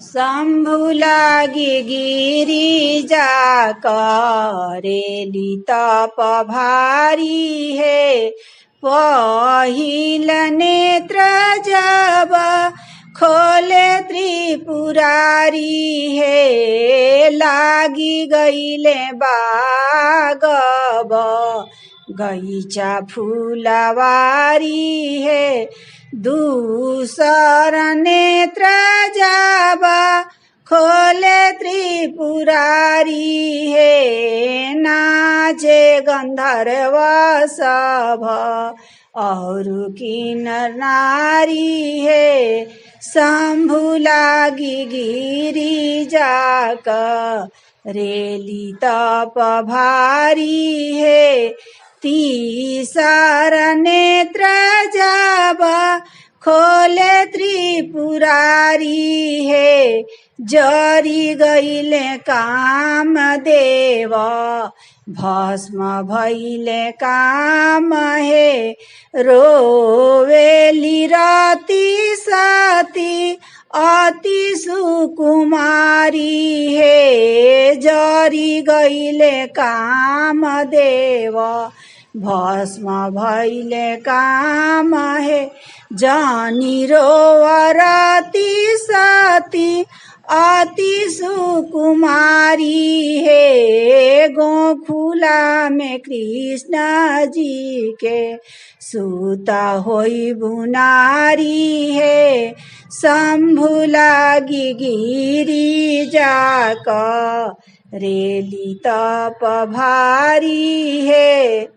शंभु लागी गिरिजा करेली तप भारी है। पहिल नेत्र जब खोले त्रिपुरारी है। लागी गईले बागब गईचा फूलवारी है। दूसर नेत्र जब खोले त्रिपुरारी है। नाचे गंधर्व सभ और किन्नर नारी है। शंभु लागी गिरिजा करेली तप भारी है। तीसर नेत्र जब खोले त्रिपुरारी है। जरी गईले कामदेव भस्म भइले काम है। रोवेली रति सती अति सुकुमारी है। जरी गईले कामदेव भस्म भइले काम है। जानी रोवरती सती अति सुकुमारी है। गोकुला में कृष्ण जी के सुता होई बुनारी है। शंभु लागी गिरिजा करेली तप भारी है।